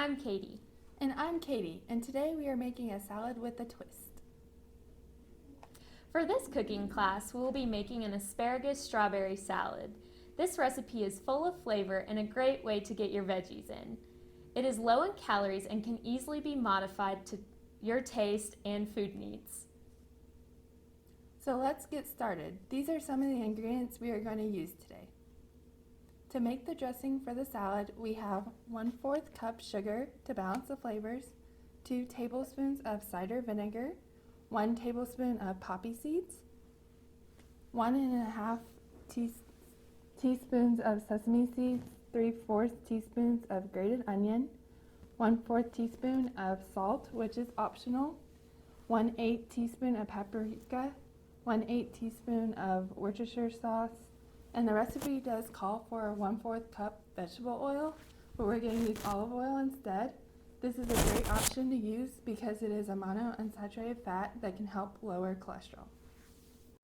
I'm Katie. And I'm Katie, and today we are making a salad with a twist. For this cooking class, we will be making an asparagus strawberry salad. This recipe is full of flavor and a great way to get your veggies in. It is low in calories and can easily be modified to your taste and food needs. So let's get started. These are some of the ingredients we are going to use today. To make the dressing for the salad, we have 1/4 cup sugar to balance the flavors, 2 tablespoons of cider vinegar, 1 tablespoon of poppy seeds, 1½ teaspoons of sesame seeds, 3/4 teaspoons of grated onion, 1/4 teaspoon of salt, which is optional, 1/8 teaspoon of paprika, 1/8 teaspoon of Worcestershire sauce, and the recipe does call for 1/4 cup vegetable oil, but we're going to use olive oil instead. This is a great option to use because it is a monounsaturated fat that can help lower cholesterol.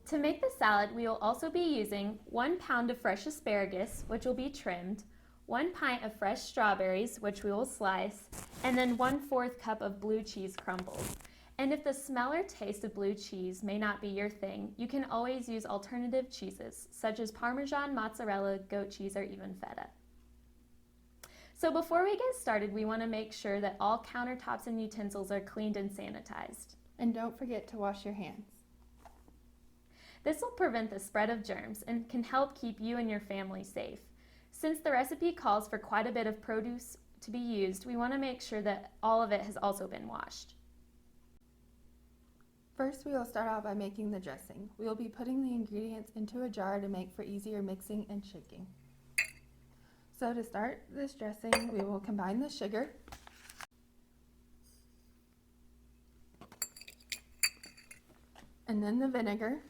To make the salad, we will also be using 1 pound of fresh asparagus, which will be trimmed, 1 pint of fresh strawberries, which we will slice, and then 1/4 cup of blue cheese crumbles. And if the smell or taste of blue cheese may not be your thing, you can always use alternative cheeses, such as Parmesan, mozzarella, goat cheese, or even feta. So before we get started, we want to make sure that all countertops and utensils are cleaned and sanitized. And don't forget to wash your hands. This will prevent the spread of germs and can help keep you and your family safe. Since the recipe calls for quite a bit of produce to be used, we want to make sure that all of it has also been washed. First, we will start out by making the dressing. We will be putting the ingredients into a jar to make for easier mixing and shaking. So to start this dressing, we will combine the sugar, and then the vinegar,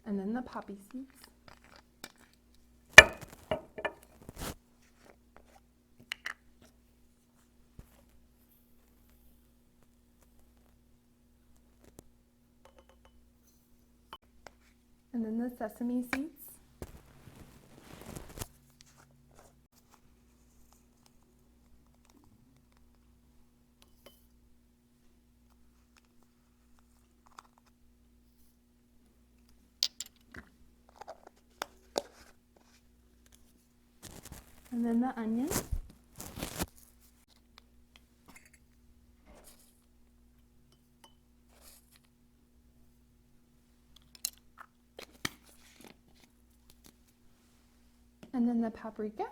and then the poppy seeds, and then the sesame seeds, and then the onion, and then the paprika,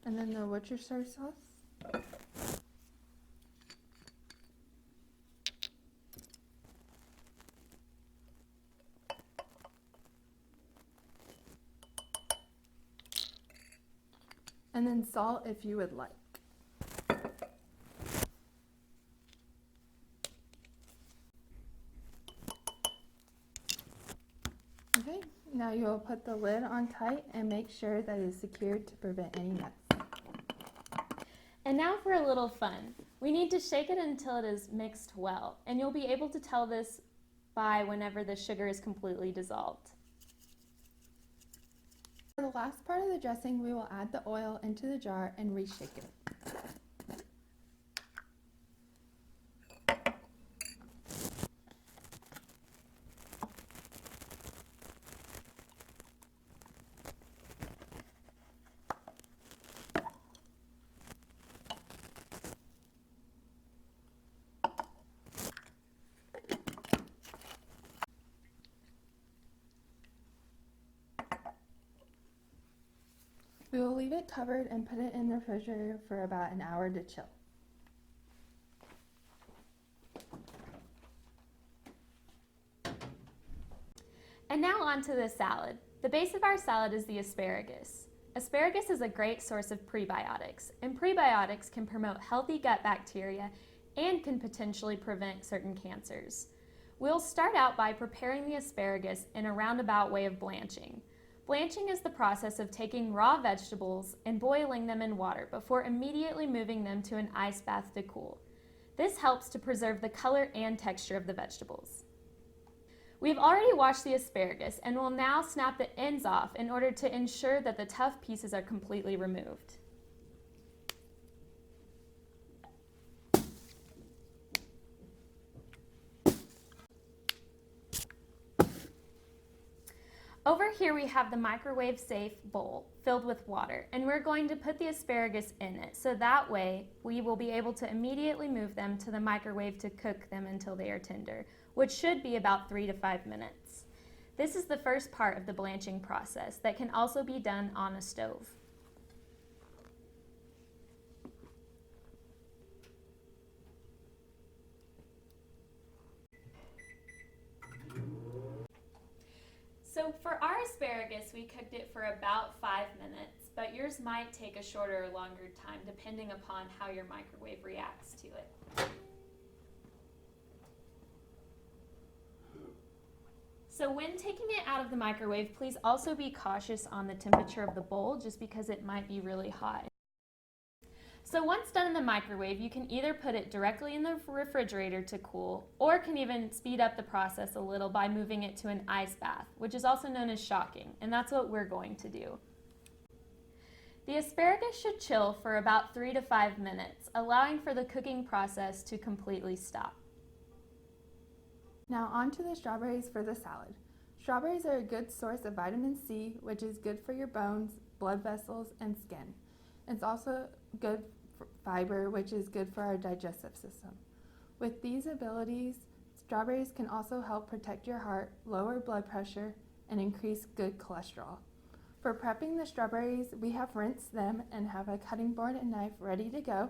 and then the Worcestershire sauce, and then salt if you would like. Okay, now you will put the lid on tight and make sure that it is secured to prevent any nuts. And now for a little fun. We need to shake it until it is mixed well, and you'll be able to tell this by whenever the sugar is completely dissolved. For the last part of the dressing, we will add the oil into the jar and reshake it. We will leave it covered and put it in the refrigerator for about an hour to chill. And now on to the salad. The base of our salad is the asparagus. Asparagus is a great source of prebiotics, and prebiotics can promote healthy gut bacteria and can potentially prevent certain cancers. We'll start out by preparing the asparagus in a roundabout way of blanching. Blanching is the process of taking raw vegetables and boiling them in water before immediately moving them to an ice bath to cool. This helps to preserve the color and texture of the vegetables. We've already washed the asparagus and will now snap the ends off in order to ensure that the tough pieces are completely removed. Over here we have the microwave safe bowl filled with water, and we're going to put the asparagus in it so that way we will be able to immediately move them to the microwave to cook them until they are tender, which should be about 3 to 5 minutes. This is the first part of the blanching process that can also be done on a stove. So for our asparagus, we cooked it for about 5 minutes, but yours might take a shorter or longer time depending upon how your microwave reacts to it. So when taking it out of the microwave, please also be cautious on the temperature of the bowl just because it might be really hot. So once done in the microwave, you can either put it directly in the refrigerator to cool, or can even speed up the process a little by moving it to an ice bath, which is also known as shocking, and that's what we're going to do. The asparagus should chill for about 3 to 5 minutes, allowing for the cooking process to completely stop. Now on to the strawberries for the salad. Strawberries are a good source of vitamin C, which is good for your bones, blood vessels, and skin. It's also good fiber, which is good for our digestive system. With these abilities, strawberries can also help protect your heart, lower blood pressure, and increase good cholesterol. For prepping the strawberries, we have rinsed them and have a cutting board and knife ready to go.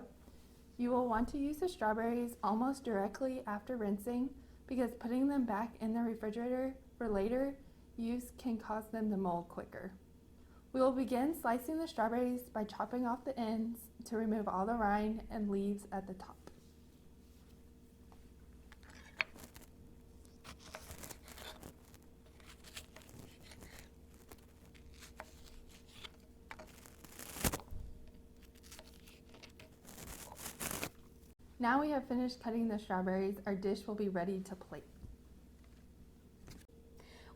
You will want to use the strawberries almost directly after rinsing because putting them back in the refrigerator for later use can cause them to mold quicker. We will begin slicing the strawberries by chopping off the ends to remove all the rind and leaves at the top. Now we have finished cutting the strawberries, our dish will be ready to plate.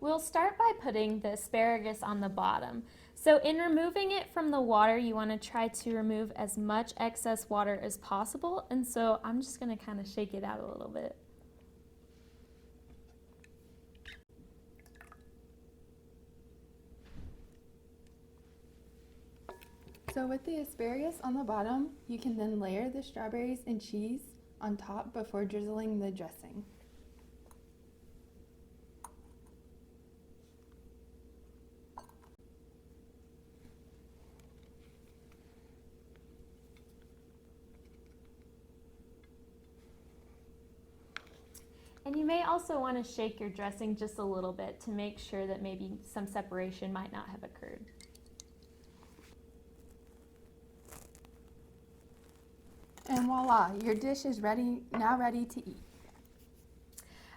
We'll start by putting the asparagus on the bottom. So in removing it from the water, you want to try to remove as much excess water as possible. And so I'm just going to kind of shake it out a little bit. So with the asparagus on the bottom, you can then layer the strawberries and cheese on top before drizzling the dressing. And you may also want to shake your dressing just a little bit to make sure that maybe some separation might not have occurred. And voila, your dish is now ready to eat.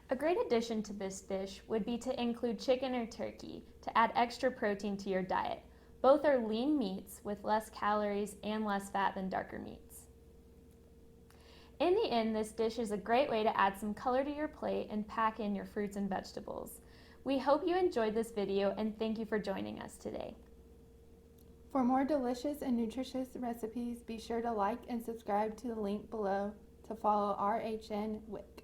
A great addition to this dish would be to include chicken or turkey to add extra protein to your diet. Both are lean meats with less calories and less fat than darker meats. In the end, this dish is a great way to add some color to your plate and pack in your fruits and vegetables. We hope you enjoyed this video and thank you for joining us today. For more delicious and nutritious recipes, be sure to like and subscribe to the link below to follow RHN WIC.